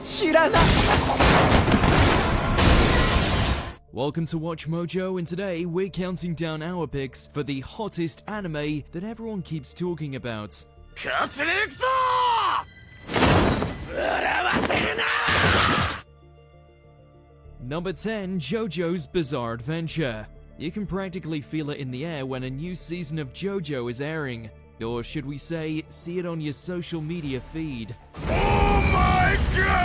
知らない。 Welcome to Watch Mojo, and today we're counting down our picks for the hottest anime that everyone keeps talking about. Number 10, JoJo's Bizarre Adventure. You can practically feel it in the air when a new season of JoJo is airing. Or should we say, see it on your social media feed. Oh my god!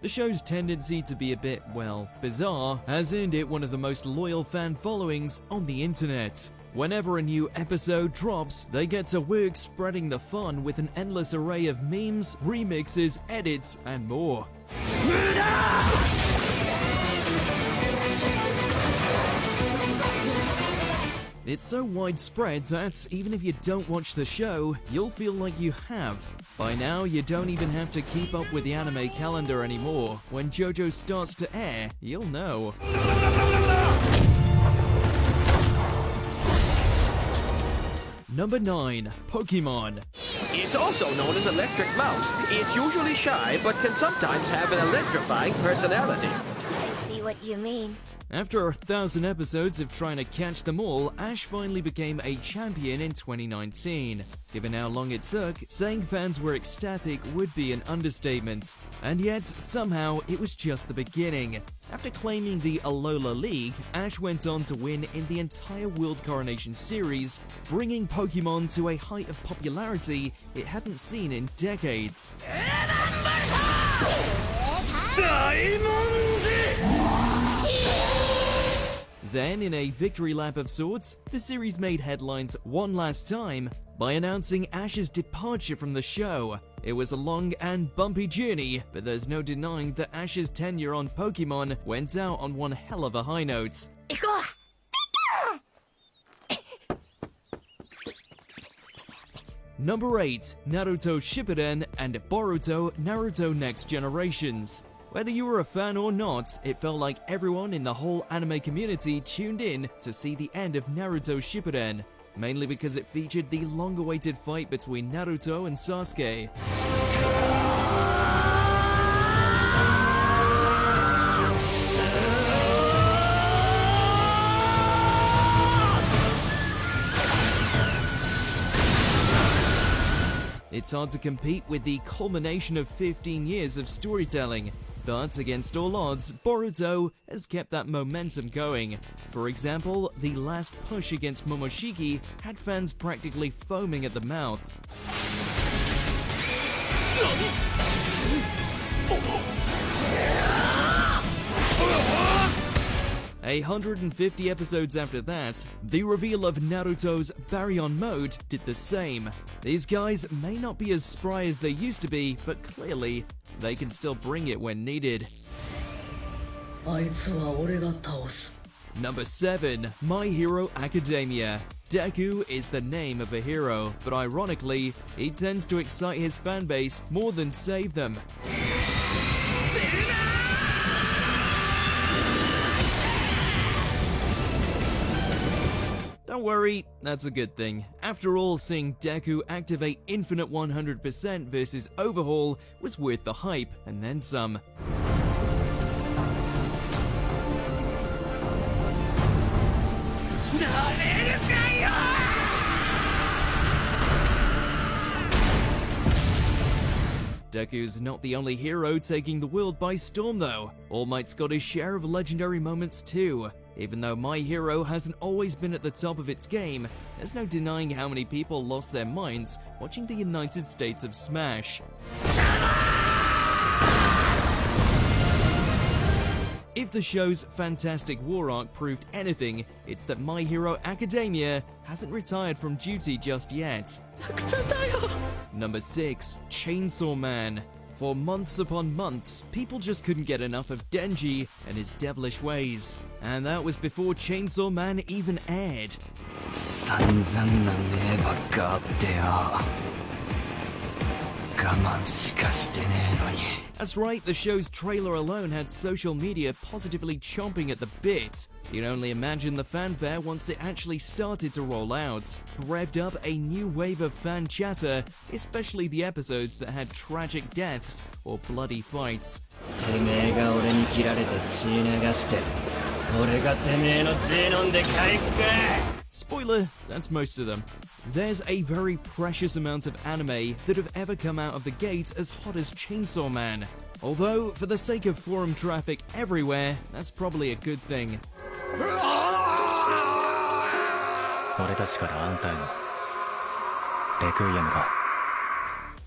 The show's tendency to be a bit, well, bizarre has earned it one of the most loyal fan followings on the internet. Whenever a new episode drops, they get to work spreading the fun with an endless array of memes, remixes, edits, and more. It's so widespread that even if you don't watch the show, you'll feel like you have. By now, you don't even have to keep up with the anime calendar anymore. When JoJo starts to air, you'll know. Number 9, Pokemon. It's also known as Electric Mouse. It's usually shy, but can sometimes have an electrifying personality. I see what you mean. After 1,000 episodes of trying to catch them all, Ash finally became a champion in 2019. Given how long it took, saying fans were ecstatic would be an understatement. And yet, somehow, it was just the beginning. After claiming the Alola League, Ash went on to win in the entire World Coronation series, bringing Pokemon to a height of popularity it hadn't seen in decades. Then, in a victory lap of sorts, the series made headlines one last time by announcing Ash's departure from the show. It was a long and bumpy journey, but there's no denying that Ash's tenure on Pokemon went out on one hell of a high note. Number 8, Naruto Shippuden and Boruto Naruto Next Generations. Whether you were a fan or not, it felt like everyone in the whole anime community tuned in to see the end of Naruto Shippuden, mainly because it featured the long-awaited fight between Naruto and Sasuke. It's hard to compete with the culmination of 15 years of storytelling, but against all odds, Boruto has kept that momentum going. For example, the last push against Momoshiki had fans practically foaming at the mouth. 150 episodes after that, the reveal of Naruto's Baryon mode did the same. These guys may not be as spry as they used to be, but clearly, they can still bring it when needed. Number 7, My Hero Academia. Deku is the name of a hero, but ironically, he tends to excite his fanbase more than save them. Don't worry, that's a good thing. After all, seeing Deku activate Infinite 100% versus Overhaul was worth the hype, and then some. Deku's not the only hero taking the world by storm though. All Might's got his share of legendary moments too. Even though My Hero hasn't always been at the top of its game, there's no denying how many people lost their minds watching the United States of Smash. If the show's fantastic war arc proved anything, it's that My Hero Academia hasn't retired from duty just yet. Number 6, Chainsaw Man. For months upon months, people just couldn't get enough of Denji and his devilish ways. And that was before Chainsaw Man even aired. That's right, the show's trailer alone had social media positively chomping at the bit. You can only imagine the fanfare once it actually started to roll out. Revved up a new wave of fan chatter, especially the episodes that had tragic deaths or bloody fights. Spoiler, that's most of them. There's a very precious amount of anime that have ever come out of the gate as hot as Chainsaw Man. Although, for the sake of forum traffic everywhere, that's probably a good thing.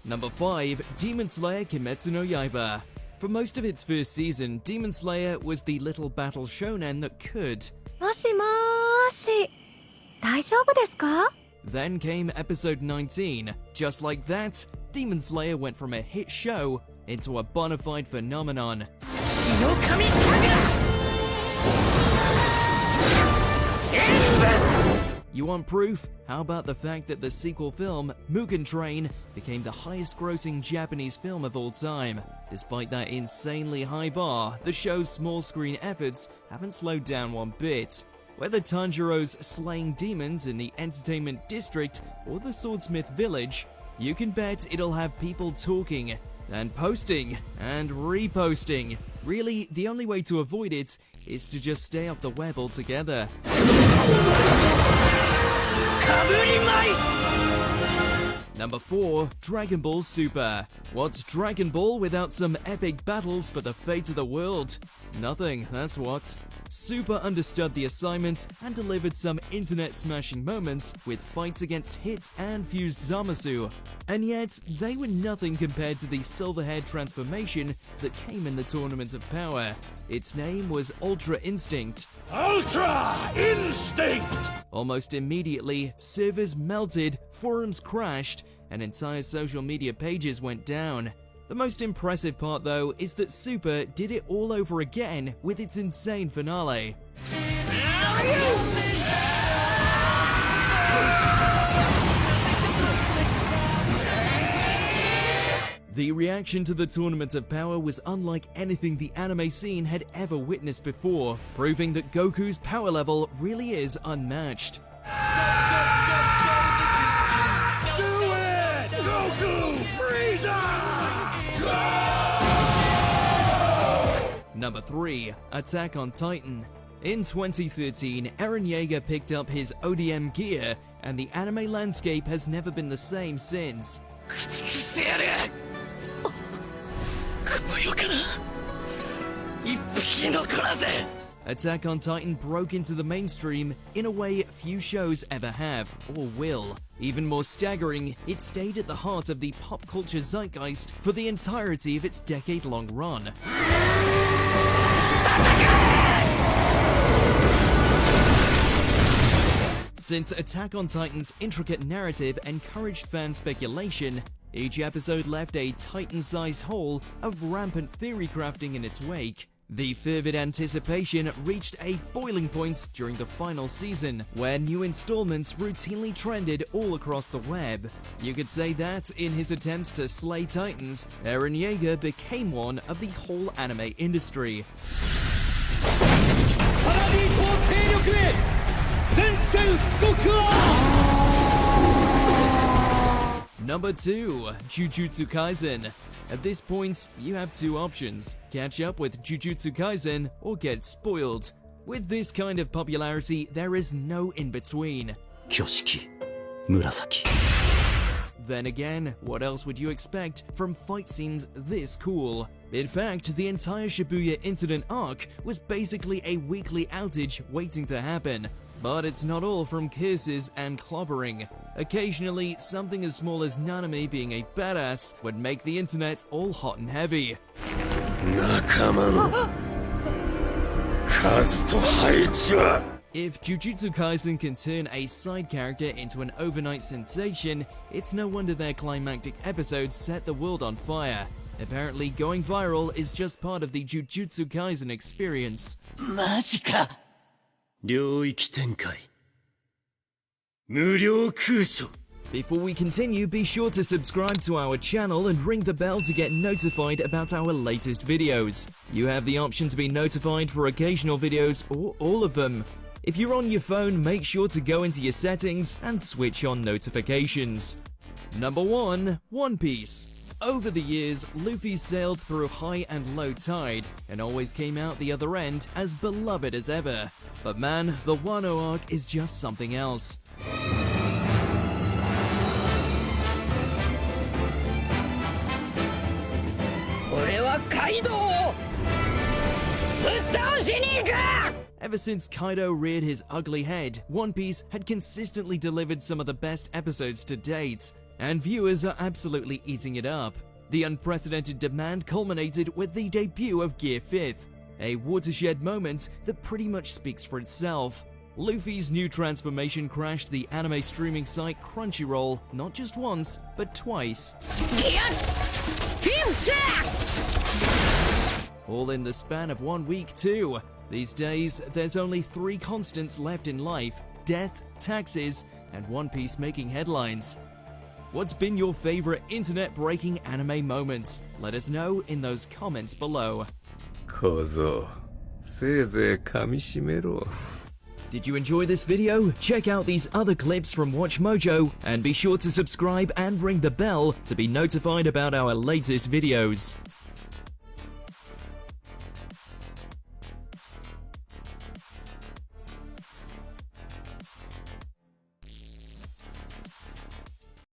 Number 5. Demon Slayer Kimetsu no Yaiba. For most of its first season, Demon Slayer was the little battle shonen that could. もしもーし、大丈夫ですか? Then came episode 19. Just like that, Demon Slayer went from a hit show into a bona fide phenomenon. You want proof? How about the fact that the sequel film, Mugen Train, became the highest grossing Japanese film of all time? Despite that insanely high bar, the show's small screen efforts haven't slowed down one bit. Whether Tanjiro's slaying demons in the entertainment district or the swordsmith village, you can bet it'll have people talking and posting and reposting. Really, the only way to avoid it is to just stay off the web altogether. Number 4. Dragon Ball Super. What's Dragon Ball without some epic battles for the fate of the world? Nothing, that's what. Super understood the assignment and delivered some internet-smashing moments with fights against Hit and fused Zamasu. And yet, they were nothing compared to the silver-haired transformation that came in the Tournament of Power. Its name was Ultra Instinct. Ultra Instinct! Almost immediately, servers melted, forums crashed, and entire social media pages went down. The most impressive part though is that Super did it all over again with its insane finale. The reaction to the Tournament of Power was unlike anything the anime scene had ever witnessed before, proving that Goku's power level really is unmatched. Do it! Goku! Frieza! Number 3. Attack on Titan. In 2013, Eren Yeager picked up his ODM gear, and the anime landscape has never been the same since. Attack on Titan broke into the mainstream in a way few shows ever have, or will. Even more staggering, it stayed at the heart of the pop culture zeitgeist for the entirety of its decade-long run. Since Attack on Titan's intricate narrative encouraged fan speculation, each episode left a Titan-sized hole of rampant theory crafting in its wake. The fervid anticipation reached a boiling point during the final season, where new installments routinely trended all across the web. You could say that, in his attempts to slay Titans, Eren Yeager became one of the whole anime industry. Number 2. Jujutsu Kaisen. At this point, you have two options: catch up with Jujutsu Kaisen or get spoiled. With this kind of popularity, there is no in-between. Then again, what else would you expect from fight scenes this cool? In fact, the entire Shibuya incident arc was basically a weekly outage waiting to happen. But it's not all from curses and clobbering. Occasionally, something as small as Nanami being a badass would make the internet all hot and heavy. If Jujutsu Kaisen can turn a side character into an overnight sensation, it's no wonder their climactic episodes set the world on fire. Apparently, going viral is just part of the Jujutsu Kaisen experience. 領域展開無料空所 Before we continue, be sure to subscribe to our channel and ring the bell to get notified about our latest videos. You have the option to be notified for occasional videos or all of them. If you're on your phone, make sure to go into your settings and switch on notifications. Number 1. One Piece. Over the years, Luffy sailed through high and low tide and always came out the other end as beloved as ever. But man, the Wano arc is just something else. Ever since Kaido reared his ugly head, One Piece had consistently delivered some of the best episodes to date, and viewers are absolutely eating it up. The unprecedented demand culminated with the debut of Gear 5th, a watershed moment that pretty much speaks for itself. Luffy's new transformation crashed the anime streaming site Crunchyroll not just once, but twice. All in the span of 1 week too. These days, there's only 3 constants left in life: death, taxes, and One Piece making headlines. What's been your favorite internet-breaking anime moments? Let us know in those comments below. 小僧、せいぜい噛みしめろ。 Did you enjoy this video? Check out these other clips from WatchMojo, and be sure to subscribe and ring the bell to be notified about our latest videos.